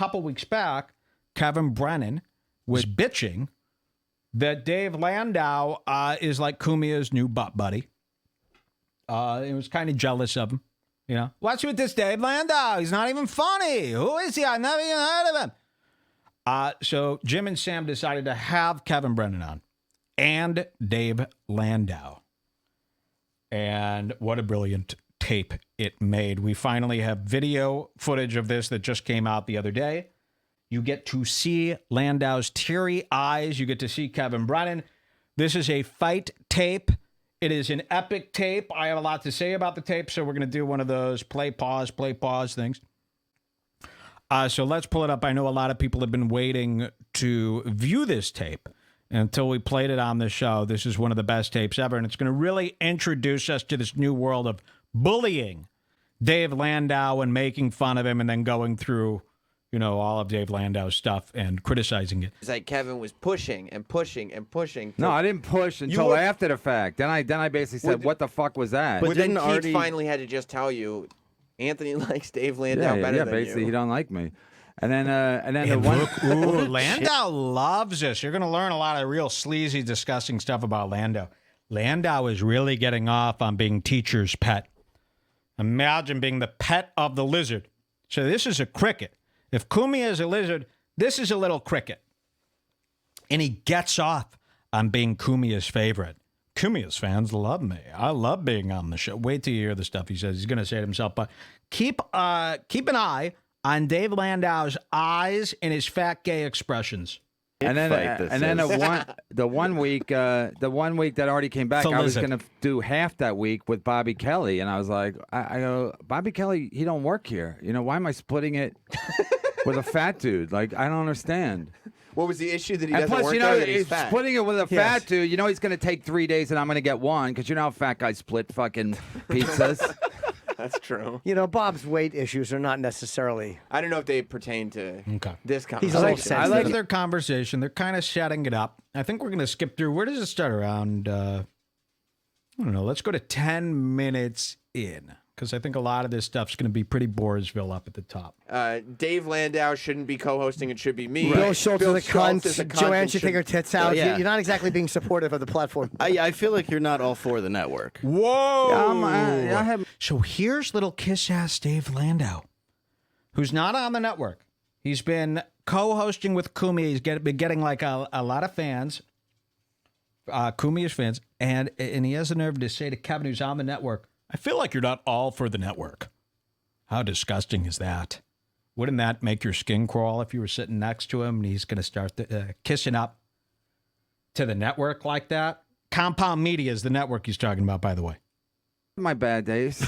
couple weeks back, Kevin Brennan was bitching that Dave Landau is like Cumia's new butt buddy. He was kind of jealous of him. You know, what's with this Dave Landau? He's not even funny. Who is he? I've never even heard of him. So Jim and Sam decided to have Kevin Brennan on and Dave Landau. And what a brilliant tape it made. We finally have video footage of this that just came out the other day. You get to see Landau's teary eyes. You get to see Kevin Brennan. This is a fight tape. It is an epic tape. I have a lot to say about the tape, so we're going to do one of those play, pause things. So let's pull it up. I know a lot of people have been waiting to view this tape until we played it on the show. This is one of the best tapes ever, and it's going to really introduce us to this new world of bullying Dave Landau and making fun of him and then going through, you know, all of Dave Landau's stuff and criticizing it. It's like Kevin was pushing and pushing and pushing. No, I didn't push until after the fact. Then I basically said, what the fuck was that? But then Keith finally had to just tell you, Anthony likes Dave Landau better than you. Basically, he don't like me. And then Landau loves this. You're going to learn a lot of real sleazy, disgusting stuff about Landau. Landau is really getting off on being teacher's pet. Imagine being the pet of the lizard. So this is a cricket. If Cumia is a lizard, this is a little cricket. And he gets off on being Cumia's favorite. Cumia's fans love me. I love being on the show. Wait till you hear the stuff he says. He's going to say it himself. But keep an eye on Dave Landau's eyes and his fat gay expressions. And then the one week that already came back, I was going to do half that week with Bobby Kelly, and I was like, I go, Bobby Kelly, he don't work here. You know, why am I splitting it with a fat dude? Like, I don't understand. What was the issue that he doesn't plus, work you know, there, that he's fat? Splitting it with a fat dude, you know he's going to take 3 days and I'm going to get one, because you know how fat guys split fucking pizzas. That's true. You know, Bob's weight issues are not necessarily. I don't know if they pertain to this conversation. He's a little sensitive. I like their conversation. They're kind of setting it up. I think we're going to skip through. Where does it start? Around, I don't know. Let's go to 10 minutes in, because I think a lot of this stuff's going to be pretty Borisville up at the top. Dave Landau shouldn't be co-hosting. It should be me. Right. Bill Schultz is a cunt. Joanne should take her tits out. Yeah. You're not exactly being supportive of the platform. I feel like you're not all for the network. Whoa! So here's little kiss-ass Dave Landau, who's not on the network. He's been co-hosting with Cumia. He's been getting like a lot of fans, Cumia's fans, and he has the nerve to say to Kevin, who's on the network, I feel like you're not all for the network. How disgusting is that? Wouldn't that make your skin crawl if you were sitting next to him and he's going to start kissing up to the network like that? Compound Media is the network he's talking about, by the way. My bad days.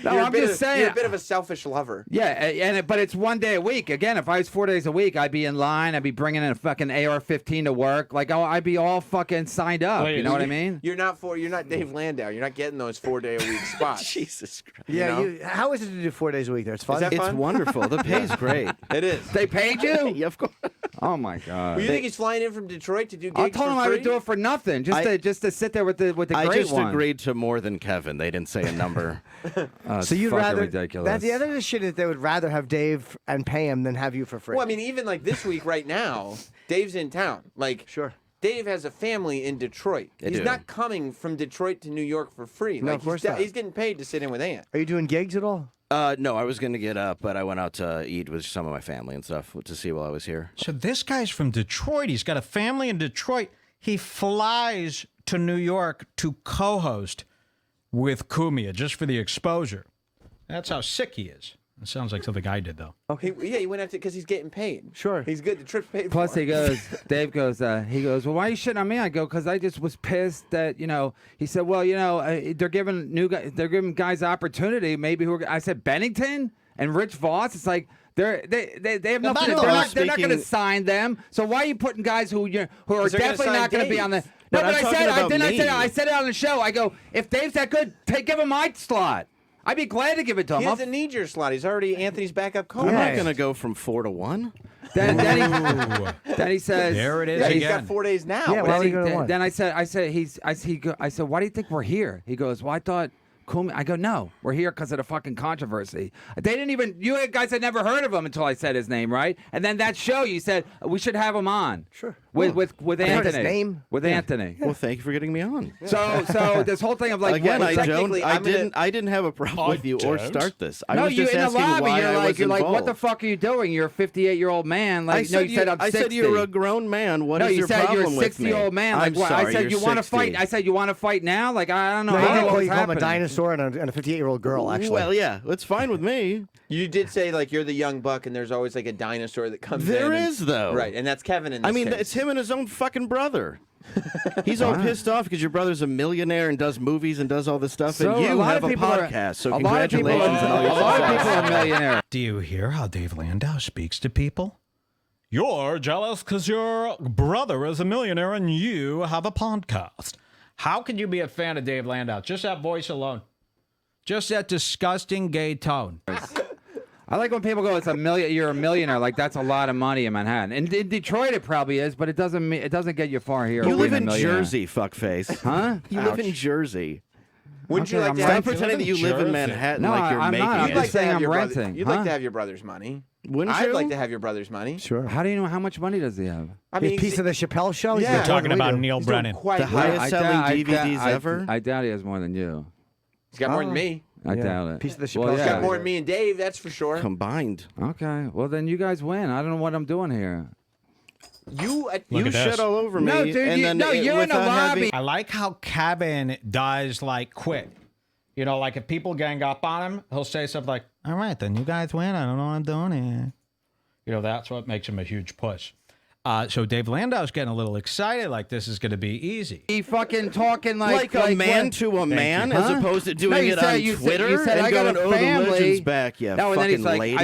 No, I'm just saying. You're a bit of a selfish lover. Yeah, but it's 1 day a week. Again, if I was 4 days a week, I'd be in line. I'd be bringing in a fucking AR-15 to work. Like, I'd be all fucking signed up. You know what I mean? You're not Dave Landau. You're not getting those 4 day a week spots. Jesus Christ. Yeah, you know? How is it to do 4 days a week there? It's fun. Is that fun? It's wonderful. The pay's great. It is. They paid you? Yeah, of course. Oh my God. Well, you think he's flying in from Detroit to do gigs I told him for I free? would do it for nothing, just to sit there with the great one. I just agreed to more than Kevin. They didn't say a number. So you'd rather ridiculous. That's the other shit is they would rather have Dave and pay him than have you for free. Well, I mean, even like this week right now, Dave's in town. Like, sure. Dave has a family in Detroit. He's not coming from Detroit to New York for free. No, like, of course not. He's getting paid to sit in with Ant. Are you doing gigs at all? No, I was going to get up, but I went out to eat with some of my family and stuff to see while I was here. So this guy's from Detroit. He's got a family in Detroit. He flies to New York to co-host with Cumia just for the exposure. That's how sick he is. It sounds like something I did, though. Okay. He went after because he's getting paid. Sure. He's good. The trip's paid Plus, for. Dave goes, well, why are you shitting on me? I go, because I just was pissed that, he said, well, they're giving guys opportunity. Maybe I said Bennington and Rich Voss. It's like they have nothing to do. They're not going to sign them. So why are you putting guys who are definitely not going to be on the? No, but I said it on the show. I go, if Dave's that good, give him my slot. I'd be glad to give it to him. He doesn't need your slot. He's already Anthony's backup coach. I'm not going to go from 4 to 1. Then he says, there it is He's again. got 4 days now. Yeah, why are you going to one? Then I said, why do you think we're here? He goes, well, I thought Kumi? I go, no, we're here because of the fucking controversy. They didn't even, you guys had never heard of him until I said his name, right? And then that show, you said, we should have him on. Sure. With I Anthony. heard his name. With Anthony. Well, thank you for getting me on. So this whole thing of like, Again, what, I didn't have a problem with you or start this. I no, was you just in the asking lobby. why You're I was like, what the involved. fuck are you doing? You're a 58-year-old man. Like, I no, you said I'm 60. I said you're a grown man. What no, is you your said you're a problem with me? 60-year-old man. Like, I'm what? sorry, I said you're you want to 60. fight. I said you want to fight now. Like, I don't know. No, I he don't know did what's call him a happening. dinosaur and a 58-year-old girl, actually. Well, yeah, it's fine with me. You did say like you're the young buck, and there's always like a dinosaur that comes in. There and- is though, right? And that's Kevin. In this I mean, case. it's him and his own fucking brother. He's all pissed off because your brother's a millionaire and does movies and does all this stuff, So and a you lot have of a people are- podcast. So a lot of people congratulations on all your a lot of success. people are millionaires. Do you hear how Dave Landau speaks to people? You're jealous because your brother is a millionaire and you have a podcast. How could you be a fan of Dave Landau? Just that voice alone. Just that disgusting gay tone. I like when people go, "It's a million. You're a millionaire." Like that's a lot of money in Manhattan. In Detroit, it probably is, but it doesn't get you far here. You live being a in millionaire. Jersey, fuckface. huh? You live in Jersey. Wouldn't you Okay, like I'm to not- Stop have? pretending that you live in Manhattan No, like you're I'm making not. I'm it. You'd like to saying have I'm your brother- renting, You'd huh? like to have your brother's money. Wouldn't I'd you? like to have your brother's money. Sure. How do you know how much money does he have? I His mean, piece of the Chappelle show? He's Yeah. got We're more talking than we about do. Neil he's doing Brennan. quite The well. highest selling DVDs ever. I doubt he has more than you. He's got more than me. I Yeah. doubt it. Piece of the Well, Chappelle He's yeah. got more than me and Dave. That's for sure. Combined. Okay. Well, then you guys win. I don't know what I'm doing here. You Look You at shit this. all over me. No, dude, and you- then no, you're in the without having- lobby. I like how Kevin does like quit. You know, like if people gang up on him, he'll say something like, all right, then you guys win. I don't know what I'm doing here. You know, that's what makes him a huge push. So Dave Landau's getting a little excited like this is going to be easy. He fucking talking Like a man what? to a man, you. as Huh? opposed to No, doing you it said- on you said- Twitter you said, and I got going, a "Oh, the family." legend's back." Yeah, No, and then fucking he's like, lady.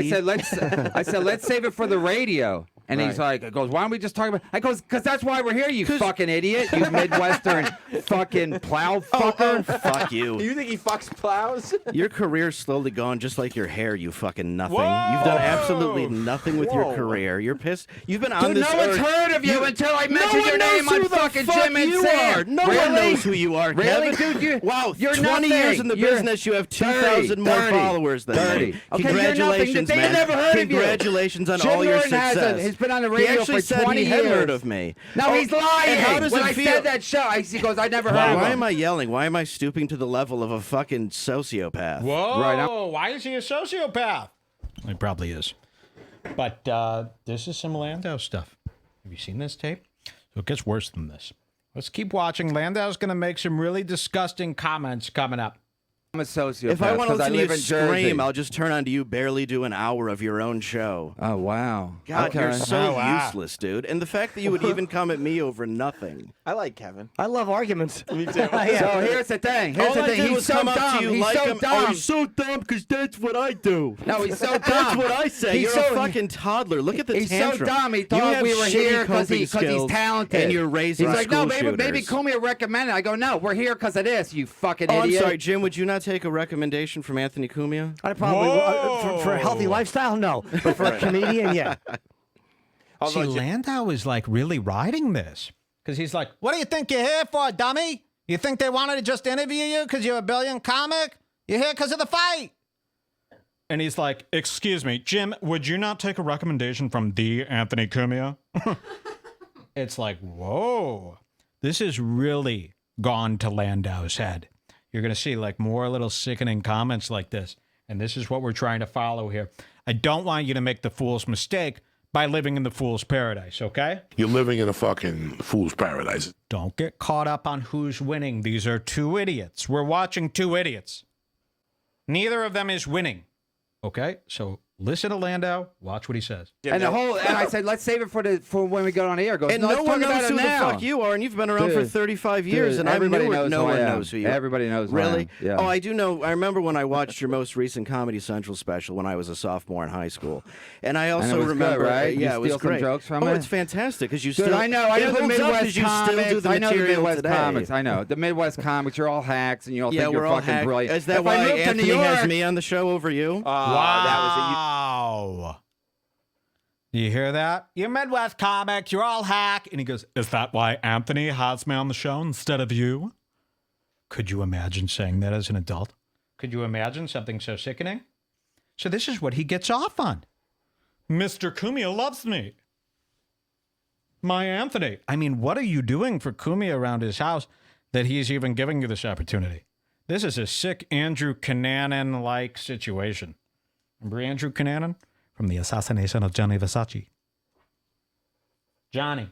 I said, let's save it for the radio. And he's like, goes, why don't we just talk about? I goes, because that's why we're here, you fucking idiot, you Midwestern fucking plow fucker. Fuck you. You think he fucks plows? Your career's slowly gone, just like your hair. You fucking nothing. Whoa! You've done absolutely nothing with your Whoa. career. You're pissed. You've been on Dude, this no one's earth. heard of you until I mentioned one your name knows on who the fucking fuck Jim and you Sam. are. No Really? one knows who you are, Really, Kevin. dude? Wow, You're 20 years nothing. in the You're business, you have 30, 2,000 more 30, followers than 30. me. Okay, you're nothing. Congratulations, They man. never heard of you. Congratulations on Jim all your Norton success. he's been on the He radio actually for said 20 he had years. heard of me. No, he's lying. And how does when it I feel? said that show, he goes, I never heard Wow. of Why him. am I yelling? Why am I stooping to the level of a fucking sociopath? Whoa, Right, why is he a sociopath? He probably is. But this is some Landau stuff. Have you seen this tape? So it gets worse than this. Let's keep watching. Landau's going to make some really disgusting comments coming up. I'm a sociopath. If I want to 'cause listen to you live in Jersey. scream, I'll just turn on to you barely do an hour of your own show. Oh, wow. God, okay. you're so Oh, wow. useless, dude. And the fact that you would even come at me over nothing. I like Kevin. I love arguments. Me too. So here's the thing. Here's All the I thing. did He's was so come up dumb. to you He's like so him. dumb. Oh, he's so dumb because that's what I do. No, he's so dumb. That's what I say. He's You're so, a fucking toddler. Look at the He's tantrum. so dumb. He You thought have we were shitty here because coping he's skills, talented. and you're raising He's like, school no, maybe shooters. Comey recommended. I go, no, we're here because of this. You fucking Oh, I'm idiot. sorry, Jim. Would you not take a recommendation from Anthony Cumia? I probably for a healthy lifestyle, no. But for a comedian, yeah. Although See, Landau is like really riding this because he's like, what do you think you're here for, dummy? You think they wanted to just interview you because you're a brilliant comic? You're here because of the fight. And he's like, excuse me, Jim, would you not take a recommendation from the Anthony Cumia? It's like, whoa, this has really gone to Landau's head. You're going to see like more little sickening comments like this. And this is what we're trying to follow here. I don't want you to make the fool's mistake by living in the fool's paradise, okay? You're living in a fucking fool's paradise. Don't get caught up on who's winning. These are two idiots. We're watching two idiots. Neither of them is winning, okay? So listen to Landau. Watch what he says. And I said, let's save it for when we go on air. Goes, And no, no let's one talk about knows it who the now. fuck you are, and you've been around for Dude. 35 years, Dude, and I'm everybody newer. knows No who I one am. knows who you are. Everybody knows who I Really? am. Yeah. Oh, I do know. I remember when I watched your most recent Comedy Central special when I was a sophomore in high school, and I also it was good, remember, right? You yeah, it was steal some great. jokes from oh, it? it's fantastic because you Dude, still. I know. I it know the holds up Midwest 'cause you comics. still do the I know the material Midwest today. comics. I know the Midwest comics. You're all hacks, and you all Yeah, think we're you're all fucking hacked. brilliant. Is that if I why moved to Anthony New York, has me on the show over you? Wow. You hear that? You Midwest comics, you're all hack. And he goes, is that why Anthony has me on the show instead of you? Could you imagine saying that as an adult? Could you imagine something so sickening? So this is what he gets off on. Mr. Cumia loves me. My Anthony. I mean, what are you doing for Cumia around his house that he's even giving you this opportunity? This is a sick Andrew Cunanan-like situation. Remember Andrew Cunanan? From the assassination of Johnny Versace. Johnny.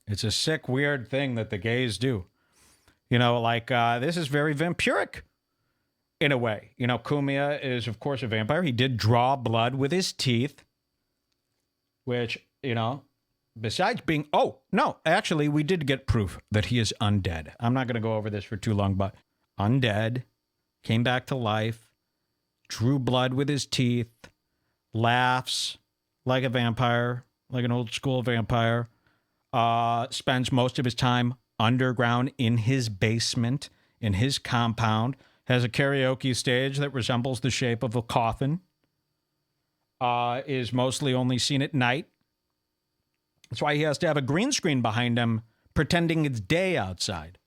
It's a sick, weird thing that the gays do. You know, like, this is very vampiric in a way. You know, Cumia is, of course, a vampire. He did draw blood with his teeth, which, you know, besides being, oh, no, actually, we did get proof that he is undead. I'm not going to go over this for too long, but undead, came back to life, drew blood with his teeth, laughs like a vampire, like an old school vampire, spends most of his time underground in his basement, in his compound, has a karaoke stage that resembles the shape of a coffin, is mostly only seen at night. That's why he has to have a green screen behind him pretending it's day outside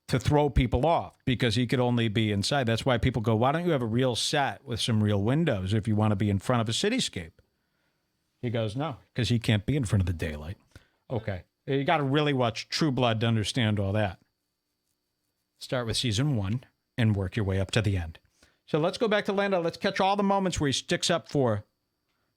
to throw people off, because he could only be inside. That's why people go, why don't you have a real set with some real windows if you want to be in front of a cityscape? He goes, no, because he can't be in front of the daylight. Okay. You got to really watch True Blood to understand all that. Start with season 1 and work your way up to the end. So let's go back to Landau. Let's catch all the moments where he sticks up for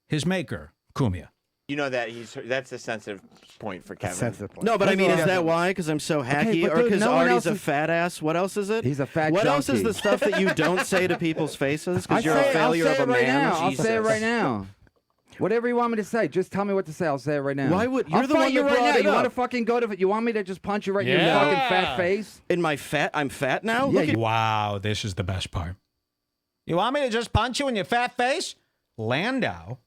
his maker, Cumia. You know that that's a sensitive point for Kevin. Sensitive point. No, but I mean, is that why? Because I'm so hacky, but or dude, because no one Artie's else a is- fat ass? What else is it? He's a fat What else is junkie. the stuff that you don't say to people's faces? Because you're a failure I'll say of a it right man. now. I'll Jesus. say it right now. Whatever you want me to say, just tell me what to say. I'll say it right now. Why would- you're I'll the fight one you that right brought now? it You want to up. fucking go to? You want me to just punch you right in your Yeah. fucking fat face? In my fat, I'm fat now. Yeah, Look at Wow, this is the best part. You want me to just punch you in your fat face? Landau,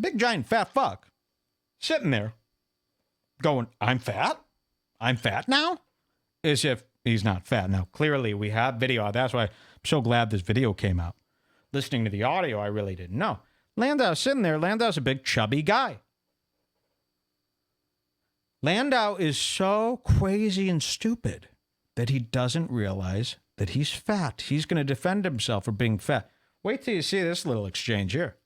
big giant fat fuck, sitting there going, I'm fat? I'm fat now? As if he's not fat. Now, clearly we have video. That's why I'm so glad this video came out. Listening to the audio, I really didn't know. Landau's sitting there. Landau's a big chubby guy. Landau is so crazy and stupid that he doesn't realize that he's fat. He's going to defend himself for being fat. Wait till you see this little exchange here.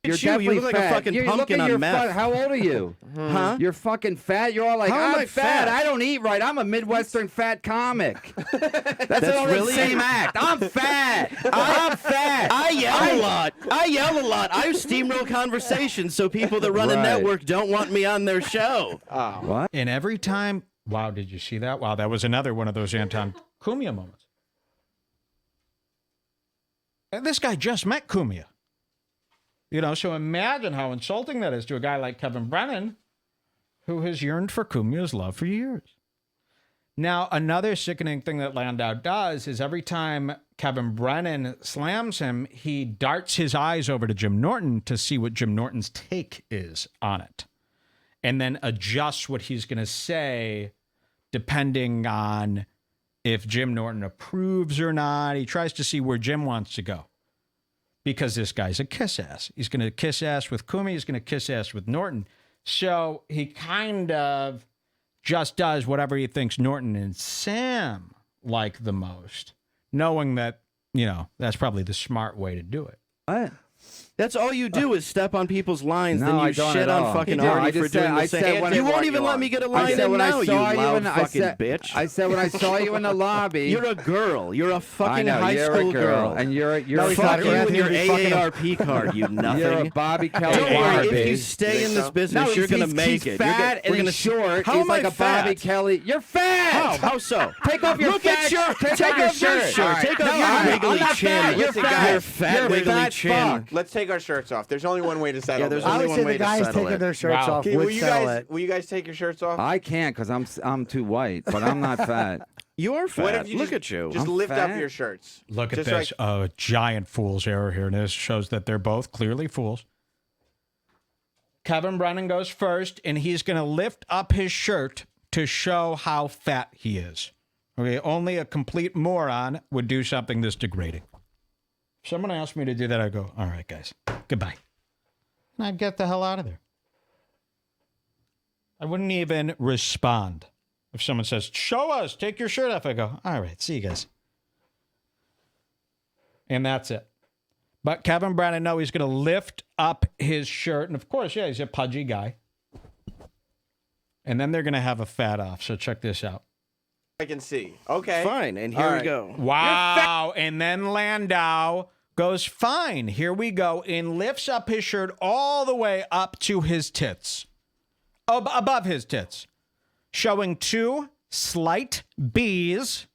You're you. You definitely look like a fat. fucking Look pumpkin at on your meth. How old are you? Huh? You're fucking fat. You're all like, How am I'm I fat. fat? I don't eat right. I'm a Midwestern fat comic. That's all really- the same act. I'm fat. I'm fat. I yell a lot. I yell a lot. I steamroll conversations so people that run a Right. network don't want me on their show. What? And every time, wow, did you see that? Wow, that was another one of those Anton Cumia moments. And this guy just met Cumia. You know, so imagine how insulting that is to a guy like Kevin Brennan, who has yearned for Cumia's love for years. Now, another sickening thing that Landau does is every time Kevin Brennan slams him, he darts his eyes over to Jim Norton to see what Jim Norton's take is on it, and then adjusts what he's going to say depending on if Jim Norton approves or not. He tries to see where Jim wants to go, because this guy's a kiss ass. He's going to kiss ass with Cumia. He's going to kiss ass with Norton. So he kind of just does whatever he thinks Norton and Sam like the most, knowing that, you know, that's probably the smart way to do it. What? That's all you do is step on people's lines, No, then I you don't shit at on all. fucking No, I Artie for just doing said- the I same. said when You I- won't even let me get a I line said in when I now, you saw you, loud and I fucking said, bitch. I said when I saw you in the lobby. You're a girl. You're a I fucking know, high you're school a girl, and you're No, a he's Fuck not. you fucking, with your He's fucking- AARP card, you nothing. you're a Bobby Kelly Don't worry, Barbie. if you stay in this business, No, you're gonna he's make it. fat We're and gonna he's short. How he's am like I a Bobby fat? Kelly. You're fat. How so? Take off your Look fat at your Take take off your off your shirt. shirt. All right. Take off No, your I'm wiggly not chin. fat. You're Listen, fat. You're fat You're a wiggly fat chin. fuck. Let's take our shirts off. There's only one way to settle Yeah, there's this. I only would one say way the to guys settle taking it. their shirts Wow. off Okay, would settle it. will you guys take your shirts off? I can't because I'm too white, but I'm not fat. You are fat. What if you Look just, at you. Just I'm lift up fat. your shirts. Look at Just this. A giant fool's error here. And this shows that they're both clearly fools. Kevin Brennan goes first, and he's going to lift up his shirt to show how fat he is. Okay, only a complete moron would do something this degrading. If someone asked me to do that, I'd go, all right, guys, goodbye. And I'd get the hell out of there. I wouldn't even respond. If someone says, show us, take your shirt off, I go, all right, see you guys. And that's it. But Kevin Brennan, no, he's going to lift up his shirt. And of course, yeah, he's a pudgy guy. And then they're going to have a fat off. So check this out. I can see. Okay. Fine, and here we go. Wow. And then Landau goes, fine, here we go, and lifts up his shirt all the way up to his tits. Above his tits. Showing 2 slight B's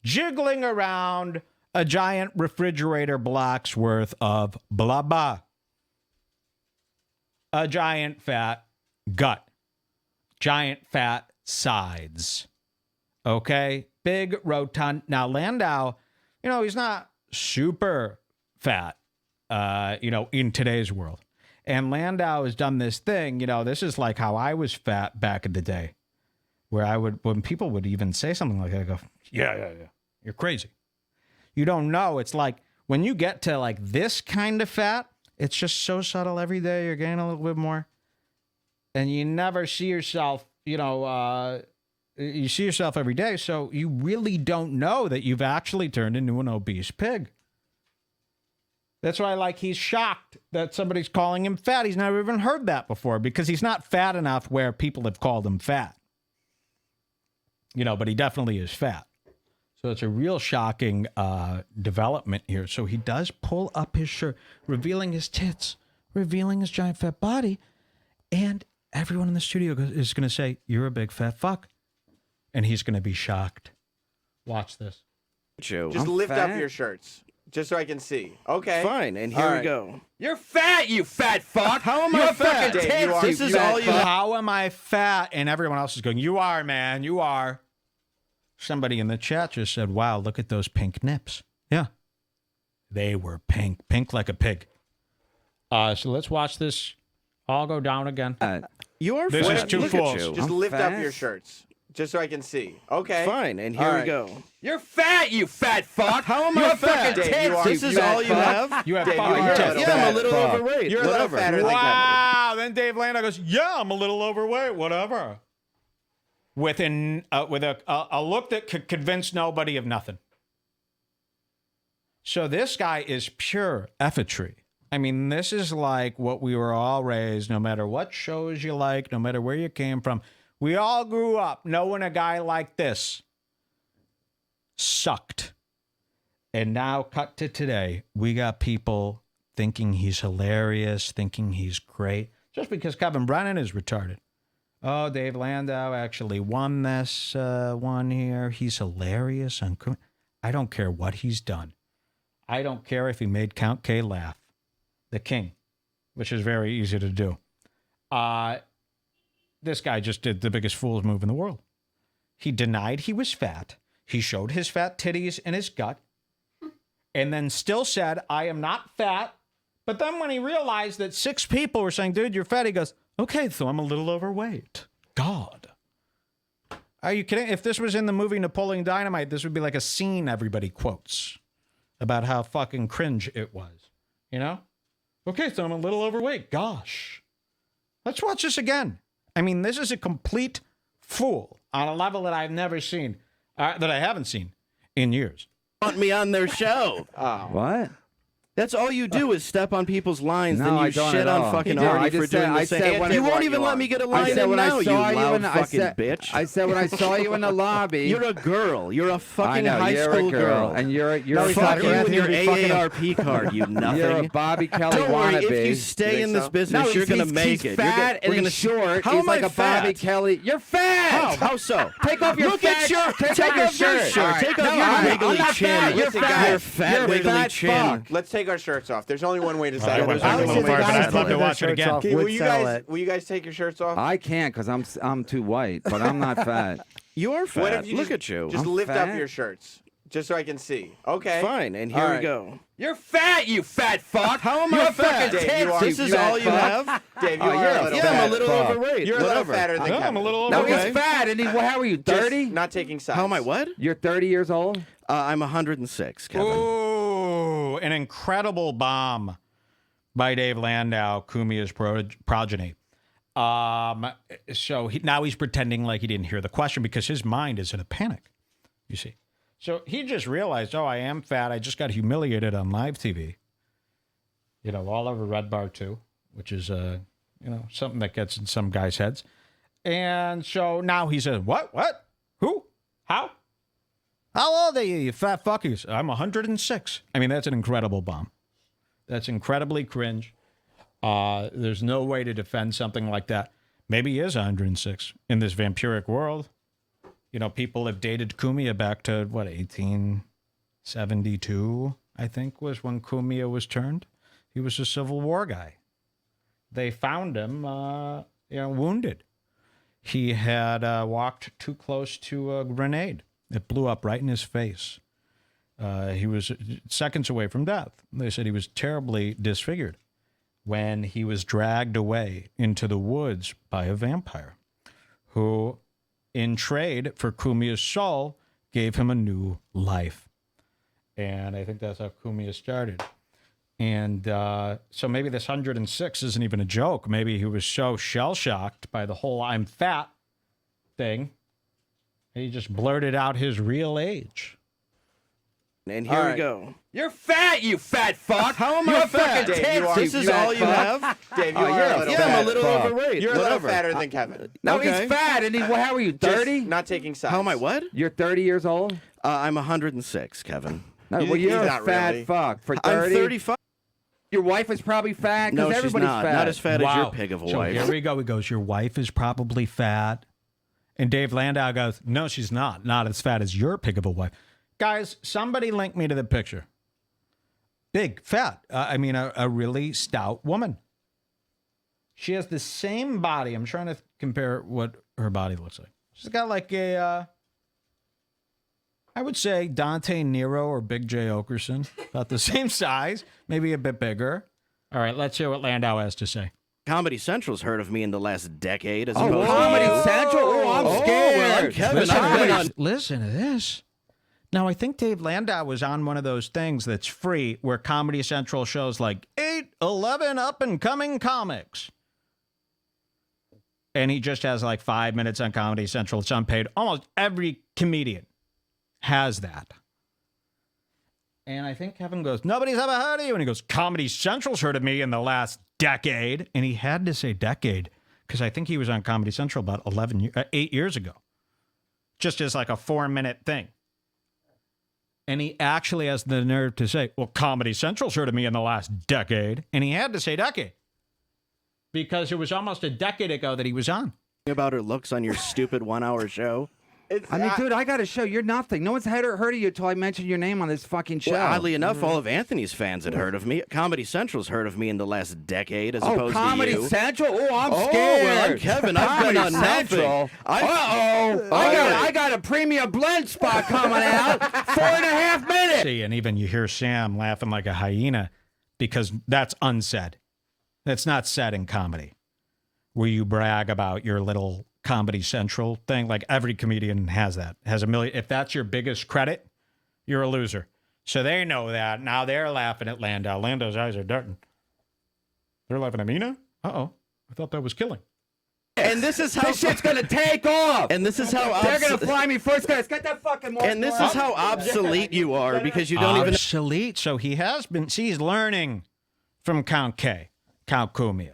jiggling around a giant refrigerator block's worth of blah blah. A giant fat gut. Giant fat sides. Okay? Big, rotund. Now, Landau, he's not super fat, in today's world. And Landau has done this thing, this is like how I was fat back in the day, where when people would even say something like that, I go, yeah, you're crazy. You don't know. It's like when you get to like this kind of fat, it's just so subtle every day. You're getting a little bit more. And you never see yourself, you see yourself every day. So you really don't know that you've actually turned into an obese pig. That's why, he's shocked that somebody's calling him fat. He's never even heard that before because he's not fat enough where people have called him fat. But he definitely is fat. So it's a real shocking development here. So he does pull up his shirt, revealing his tits, revealing his giant fat body. And everyone in the studio is going to say, you're a big fat fuck. And he's going to be shocked. Watch this. Just lift up your shirts. Just so I can see. Okay. Fine, and here we go. You're fat, you fat fuck. How am I fat? Dave, you are. This is all you have. How am I fat? And everyone else is going, you are, man, you are. Somebody in the chat just said, wow, look at those pink nips. Yeah. They were pink like a pig. So let's watch this all go down again. You are This fat. is too Look full. at you. Just I'm lift up fat. your shirts. Just so I can see. Okay. Fine, and here we go. You're fat, you fat fuck. How am I fat? Dave, you are. This is all you have? You have Dave, fucking you are. tits. Yeah, I'm a little overweight. You're a little Whatever. fatter than Kevin. Wow. Then Dave Landau goes, yeah, I'm a little overweight, whatever. With a look that could convince nobody of nothing. So this guy is pure effatry. I mean, this is like what we were all raised, no matter what shows you like, no matter where you came from. We all grew up knowing a guy like this sucked. And now, cut to today, we got people thinking he's hilarious, thinking he's great, just because Kevin Brennan is retarded. Oh, Dave Landau actually won this one here. He's hilarious. I don't care what he's done. I don't care if he made Count K laugh. The king, which is very easy to do. This guy just did the biggest fool's move in the world. He denied he was fat. He showed his fat titties and his gut. And then still said, I am not fat. But then when he realized that 6 people were saying, dude, you're fat, he goes, okay, so I'm a little overweight. God. Are you kidding? If this was in the movie Napoleon Dynamite, this would be like a scene everybody quotes about how fucking cringe it was. Okay, so I'm a little overweight. Gosh. Let's watch this again. I mean, this is a complete fool on a level that I've never seen, that I haven't seen in years. Want me on their show. What? That's all you do is step on people's lines, No, then I you don't shit at on all. fucking No, I Artie just for said- doing I the said same. when You I- won't even let me get a I line said in when I now, you saw you loud in, I fucking said, bitch. I said when I saw you in the lobby. You're a girl. You're a I fucking know, high you're school a girl, and you're he's Fuck not. you and your Anthony, fucking- AARP card, you nothing. You're a Bobby Kelly Don't worry, wannabe. if you stay in think this so? business, No, you're he's, gonna make he's it. fat We're and he's short. How He's am like I a Bobby fat? Kelly. You're fat. How so? Take off your Look fat. at your take take off your off your shirt. shirt. All right. Take No, off your I'm wiggly not chin. fat. You're Listen, fat. guys, Your fat You're a wiggly fat chin. fuck. Let's take our shirts off. There's only one way to I decide. went There's back a only little one way far, to but I'd decide. love to watch it again. Okay, Would sell it. will you guys take your shirts off? I can't because I'm too white, but I'm not fat. You're fat. What if you Look just, at you. Just I'm lift up fat. your shirts, just so I can see. Okay. Fine, and here All we right. go. You're fat, you fat fuck. How am You're I fat? fucking Dave, you are- This is fat all you fuck. have? Dave, you Oh, are you're a a little Yeah, I'm a fat. little fuck. overweight. You're a little Whatever. fatter than No, Kevin. I'm a little No, overweight. he's fat, and how are you? Just 30? not taking sides. How am I what? You're 30 years old. I'm 106, Kevin. Ooh, an incredible bomb by Dave Landau, Kumia's progeny. So now he's pretending like he didn't hear the question because his mind is in a panic, you see. So he just realized, oh, I am fat. I just got humiliated on live TV. You know, all over Red Bar too, which is something that gets in some guys' heads. And so now he says, what? Who? How? How old are you fat fuckers? I'm 106. I mean, that's an incredible bomb. That's incredibly cringe. There's no way to defend something like that. Maybe he is 106 in this vampiric world. You know, people have dated Cumia back to, 1872, I think, was when Cumia was turned. He was a Civil War guy. They found him, wounded. He had walked too close to a grenade. It blew up right in his face. He was seconds away from death. They said he was terribly disfigured when he was dragged away into the woods by a vampire who, in trade for Cumia's soul, gave him a new life. And I think that's how Cumia started. And so maybe this 106 isn't even a joke. Maybe he was so shell-shocked by the whole I'm fat thing, and he just blurted out his real age. And here we go. You're fat, you fat fuck. How am I fat? Dave, you are- This is all you have? Dave, you are a little Yeah, I'm a fat. little overweight. You're a little Whatever. fatter than Kevin. No, Okay. he's fat. And how are you, Just 30? not taking sides. How am I what? You're 30 years old? I'm 106, Kevin. No, You well, think you're he's a not fat really? fuck. For 30? I'm 35. Your wife is probably fat? No, Because she's everybody's not. fat. Not as fat as Wow. your pig of a So wife. here we go. He goes, your wife is probably fat. And Dave Landau goes, no, she's not. Not as fat as your pig of a wife. Guys, somebody link me to the picture. Big, fat. A really stout woman. She has the same body. I'm trying to compare what her body looks like. She's got like a, I would say Dante Nero or Big J. Okerson. About the same size, maybe a bit bigger. All right, let's hear what Landau has to say. Comedy Central's heard of me in the last decade as Oh, opposed Comedy to you. Central? Oh, I'm Oh, scared. well, I'm Kevin. Listen, I've been on listen to this. Now, I think Dave Landau was on one of those things that's free where Comedy Central shows like 8, 11 up-and-coming comics. And he just has like 5 minutes on Comedy Central. It's unpaid. Almost every comedian has that. And I think Kevin goes, nobody's ever heard of you. And he goes, Comedy Central's heard of me in the last decade. And he had to say decade because I think he was on Comedy Central about 8 years ago. Just as like a 4-minute thing. And he actually has the nerve to say, well, Comedy Central's heard of me in the last decade. And he had to say decade because it was almost a decade ago that he was on. about her looks on your stupid 1-hour show. I mean, dude, I got to show you're nothing. No one's heard of you until I mentioned your name on this fucking show. Well, oddly enough, all of Anthony's fans had heard of me. Comedy Central's heard of me in the last decade as opposed Comedy to you. Central? Oh, I'm Oh, scared. well, I'm Kevin. I've been on Central. nothing. I got a premium blend spot coming out. 4.5 minutes. See, and even you hear Sam laughing like a hyena because that's unsaid. That's not said in comedy where you brag about your little Comedy Central thing. Like every comedian has that, has a million. If that's your biggest credit, you're a loser. So they know that. Now they're laughing at Landau. Landau's eyes are darting. They're laughing at me now? Uh-oh. I thought that was killing. And this is how This shit's going to take off. And this is how They're going to fly me first class. Get that fucking more. And this is how obsolete you are because you don't even. Obsolete. So he has been, see, he's learning from Count K, Count Cumia.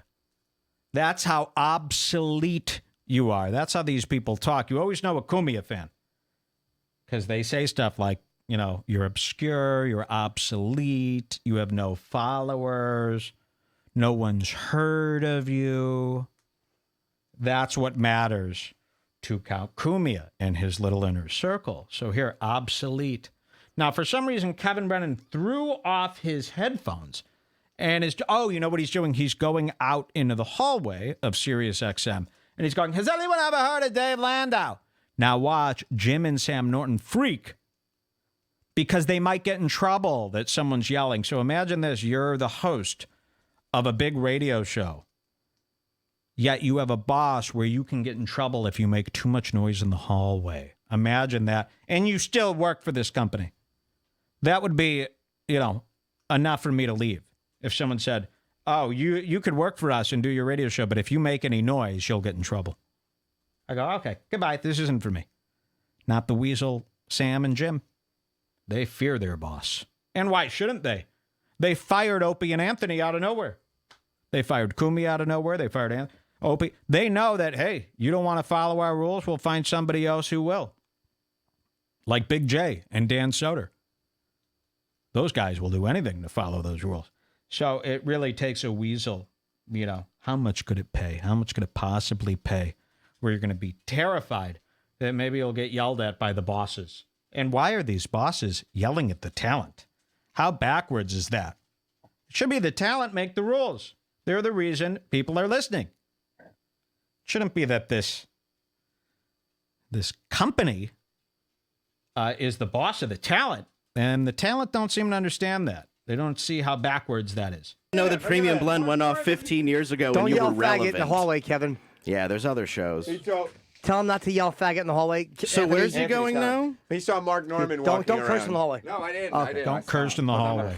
That's how obsolete you are. That's how these people talk. You always know a Cumia fan because they say stuff like, you know, you're obscure, you're obsolete, you have no followers, no one's heard of you. That's what matters to Count Cumia and his little inner circle. So here, obsolete. Now, for some reason, Kevin Brennan threw off his headphones and is, oh, you know what he's doing? He's going out into the hallway of Sirius XM and he's going, has anyone ever heard of Dave Landau? Now watch Jim and Sam Norton freak because they might get in trouble that someone's yelling. So imagine this. You're the host of a big radio show, yet you have a boss where you can get in trouble if you make too much noise in the hallway. Imagine that. And you still work for this company. That would be, you know, enough for me to leave. If someone said, oh, you could work for us and do your radio show, but if you make any noise, you'll get in trouble. I go, okay, goodbye. This isn't for me. Not the weasel, Sam and Jim. They fear their boss. And why shouldn't they? They fired Opie and Anthony out of nowhere. They fired Kumi out of nowhere. They fired Opie. They know that, hey, you don't want to follow our rules? We'll find somebody else who will. Like Big J and Dan Soder. Those guys will do anything to follow those rules. So it really takes a weasel. You know, how much could it pay? How much could it possibly pay where you're going to be terrified that maybe you'll get yelled at by the bosses? And why are these bosses yelling at the talent? How backwards is that? It should be the talent make the rules. They're the reason people are listening. It shouldn't be that this company is the boss of the talent, and the talent don't seem to understand that. They don't see how backwards that is. You know that Premium Blend went off 15 years ago Don't when you yell were faggot relevant. in the hallway, Kevin. Yeah, there's other shows. Tell him not to yell faggot in the hallway. So where's he going now? He saw Mark Norman Don't walking curse in the hallway. No, I didn't. Okay. I didn't. Don't curse in the hallway.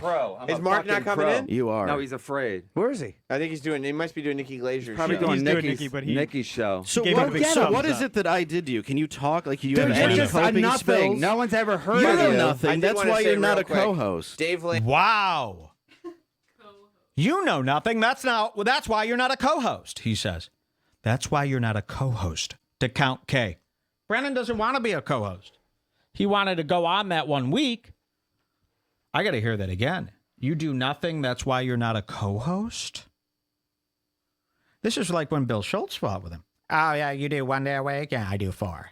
Is Mark not coming in? You are. No, he's afraid. Where is he? I think he must be doing Nikki Glazer's Probably show. doing He's doing Nikki's, Nikki, but he- Nikki's show. So Gave what, him a big so thumbs what is up. it that I did to you? Can you talk? Like, you Dude, have you're any just a coping nothing. spills? No one's ever heard You're of a you. nothing. I did That's wanna why say you're not real a quick, co-host. Dave Landau. Wow. You know nothing. That's why you're not a co-host, he says. That's why you're not a co-host to Count K. Brennan doesn't want to be a co-host. He wanted to go on that 1 week. I got to hear that again. You do nothing. That's why you're not a co-host. This is like when Bill Schultz fought with him. Oh, yeah, you do 1 day a week? Yeah, I do 4.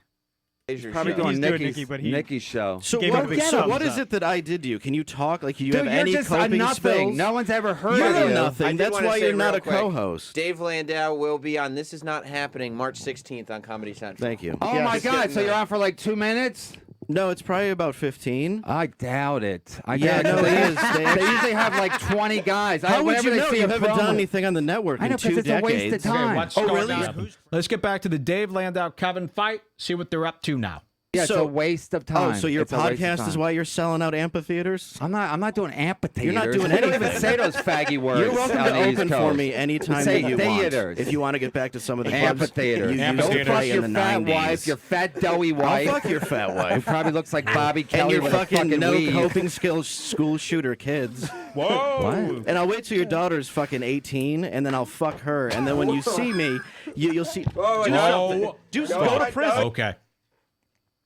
Glazer's Probably show. doing He's doing Nikki's, Nikki, but he- Nikki's show. So Gave him a what, big so thumbs what is up. it that I did to you? Can you talk? Like, you Dude, have you're any just a coping nothing. spills? No one's ever heard You're of a you. I nothing. did That's wanna why say you're not real a quick, co-host. Dave Landau will be on This Is Not Happening March 16th on Comedy Central. Thank you. Oh Yeah, my just God! kidding, So no. you're on for like 2 minutes? No, it's probably about 15. I doubt it. Yeah, no, it is. They usually have like 20 guys. How would whenever you they know? see You a haven't promo- done anything on the network I know, in 2 'cause it's decades. a waste of time. What's Oh, going really? on? Let's get back to the Dave Landau Kevin fight. See what they're up to now. Yeah, it's So- a waste of time. Oh, so your It's a waste of podcast is time. why you're selling out amphitheaters? I'm not doing amphitheaters. You're not doing They don't anything. even say those faggy words. You're welcome on to the East open for Coast. me anytime Say that you theaters. want. If you want to get back to some of the clubs Amphitheaters. you used to Amphitheaters. Don't fuck play your in the fat 90s. wife, your fat doughy I'll wife. fuck your fat Who wife. probably looks like Bobby Kelly And your with fucking a fucking no weave. coping skills school shooter kids. Whoa. And I'll wait till your daughter's fucking 18, and then I'll fuck her. And then when you see me, you'll see. Whoa, do no. something. Do No, go I to prison. Okay.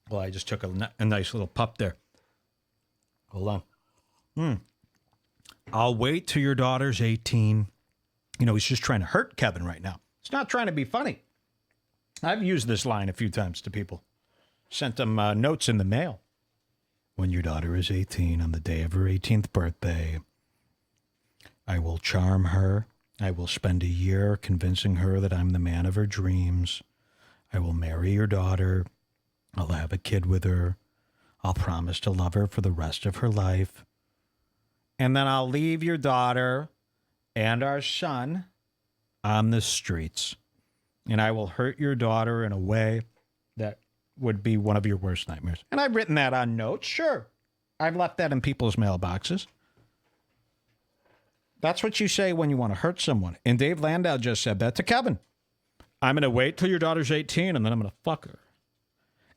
Well, I just took a nice little pup there. Hold on. I'll wait till your daughter's 18. You know, he's just trying to hurt Kevin right now. He's not trying to be funny. I've used this line a few times to people. Sent them notes in the mail. When your daughter is 18, on the day of her 18th birthday, I will charm her. I will spend a year convincing her that I'm the man of her dreams. I will marry your daughter. I'll have a kid with her. I'll promise to love her for the rest of her life. And then I'll leave your daughter and our son on the streets. And I will hurt your daughter in a way that would be one of your worst nightmares. And I've written that on notes, sure. I've left that in people's mailboxes. That's what you say when you want to hurt someone. And Dave Landau just said that to Kevin. I'm going to wait till your daughter's 18 and then I'm going to fuck her.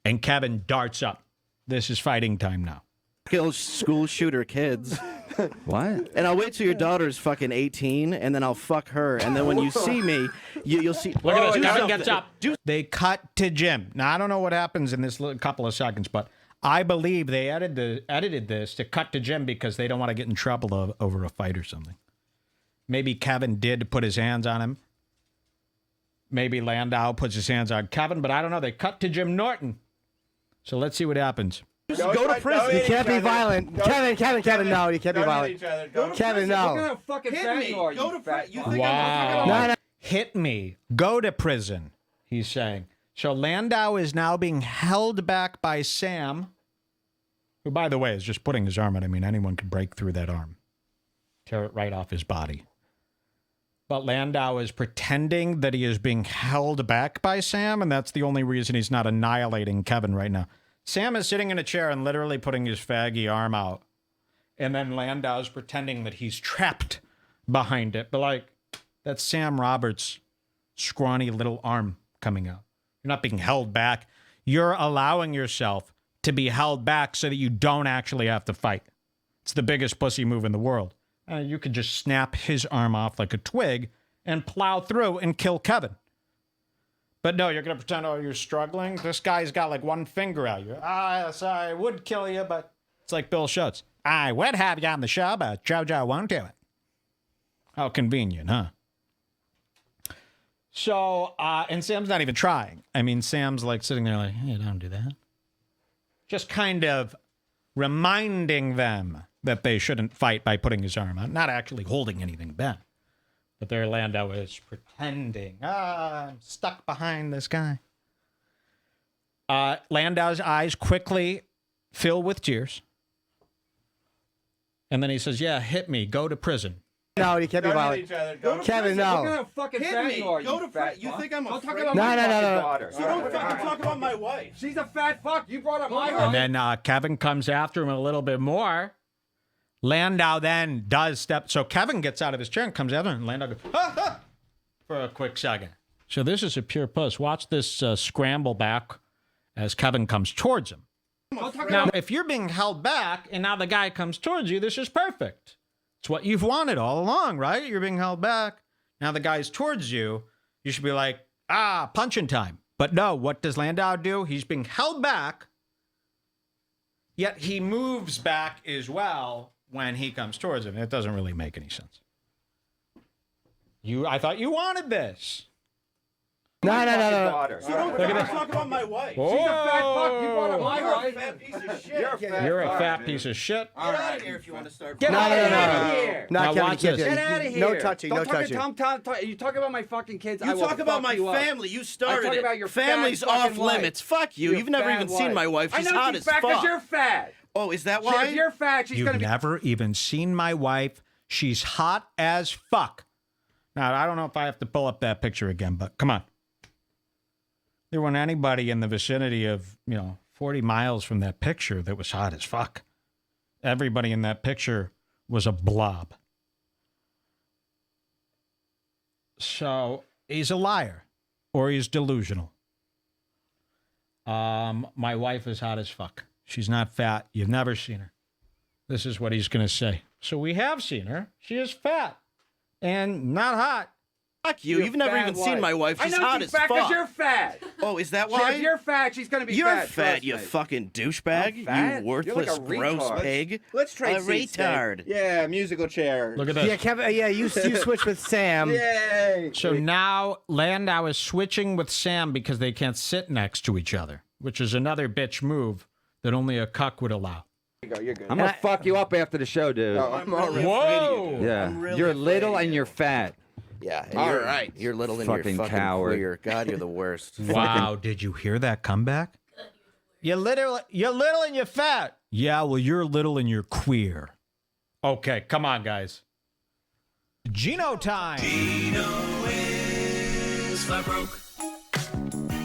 And Kevin darts up. This is fighting time now. Kill school shooter kids. What? And I'll wait till your daughter's fucking 18, and then I'll fuck her. And then when you see me, you'll see. Look at this. Do Kevin something. gets up. They cut to Jim. Now, I don't know what happens in this couple of seconds, but I believe they edited this to cut to Jim because they don't want to get in trouble over a fight or something. Maybe Kevin did put his hands on him. Maybe Landau puts his hands on Kevin, but I don't know. They cut to Jim Norton. So let's see what happens. Go to prison. You can't be violent. Kevin, no, you can't be violent. Kevin, no. fucking Hit me. Go to prison. You think Wow. No, no. Hit me. Go to prison, he's saying. So Landau is now being held back by Sam, who, by the way, is just putting his arm out. I mean, anyone could break through that arm, tear it right off his body. But Landau is pretending that he is being held back by Sam, and that's the only reason he's not annihilating Kevin right now. Sam is sitting in a chair and literally putting his faggy arm out. And then Landau's pretending that he's trapped behind it. But, like, that's Sam Roberts' scrawny little arm coming out. You're not being held back. You're allowing yourself to be held back so that you don't actually have to fight. It's the biggest pussy move in the world. You could just snap his arm off like a twig and plow through and kill Kevin. But no, you're going to pretend, oh, you're struggling? This guy's got like one finger out. You're, sorry, I would kill you, but it's like Bill Schutz. I would have you on the show, but JoJo won't do it. How convenient, huh? So, and Sam's not even trying. I mean, Sam's like sitting there like, hey, don't do that. Just kind of reminding them that they shouldn't fight by putting his arm out, not actually holding anything back. But there Landau is pretending, I'm stuck behind this guy. Landau's eyes quickly fill with tears. And then he says, yeah, hit me, go to prison. No, you can't be violent. Kevin, no. Look at how fucking fat you are. You think I'm Don't talk afraid? about No, my no, no, fucking no. daughter. So don't fucking talk about my wife. She's a fat fuck. You brought up my And wife. then Kevin comes after him a little bit more. Landau then does step. So Kevin gets out of his chair and comes after him. And Landau goes, for a quick second. So this is a pure puss. Watch this scramble back as Kevin comes towards him. Now, if you're being held back and now the guy comes towards you, this is perfect. It's what you've wanted all along, right? You're being held back. Now the guy's towards you. You should be like, punching time. But no, what does Landau do? He's being held back, yet he moves back as well when he comes towards him. It doesn't really make any sense. I thought you wanted this. No. So don't fucking talk about my wife. Whoa. She's a fat fuck. You brought up my You're a wife. fat piece of shit. You're a fat piece of shit. Get out of here if you want to start. Get No. out of here. No, Now Kevin, watch you can't this. do it. Get out of here. No touching, no Don't touching. You talk about my fucking kids. I You will talk about fuck my you up. family. You started I talk it. about your Family's fat fucking off wife. limits. Fuck you. Your You've never fat even seen my wife. She's I know hot she's as fat 'cause fuck. you're fat. Oh, is that If why? you're fat, she's You've gonna be. never even seen my wife. She's hot as fuck. Now, I don't know if I have to pull up that picture again, but come on. There wasn't anybody in the vicinity of, 40 miles from that picture that was hot as fuck. Everybody in that picture was a blob. So he's a liar or he's delusional. My wife is hot as fuck. She's not fat. You've never seen her. This is what he's going to say. So we have seen her. She is fat and not hot. Fuck you. You've never even seen my wife. She's I know hot she's as fat fuck. you're fat. Oh, is that If why? you're fat, she's gonna be You're fat. fat, trust you me. fucking douchebag. I'm fat? You worthless, You're like a gross retard. pig. Let's trade A seats, Dave. retard. Yeah, musical chair. Look at this. Yeah, Kevin. Yeah, you switch with Sam. Yay! So now Landau is switching with Sam because they can't sit next to each other, which is another bitch move that only a cuck would allow. There you go. You're good. I'm gonna fuck you up after the show, dude. Oh, I'm already Whoa! Yeah, I'm really you're little afraid and of you're fat. Yeah, and All you're right. You're little and Fucking you're fucking coward. queer. God, you're the worst. Wow, did you hear that comeback? You're little and you're fat. Yeah, well, you're little and you're queer. Okay, come on, guys. Geno time. Geno is flat broke.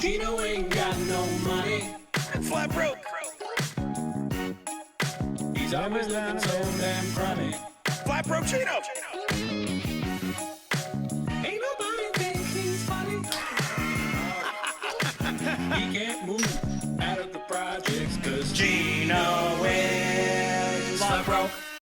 Geno ain't got no money. Flat broke. He's always looking so damn crummy. Flat broke Geno. Ain't nobody thinks he's funny. He can't move out of the projects 'cause Geno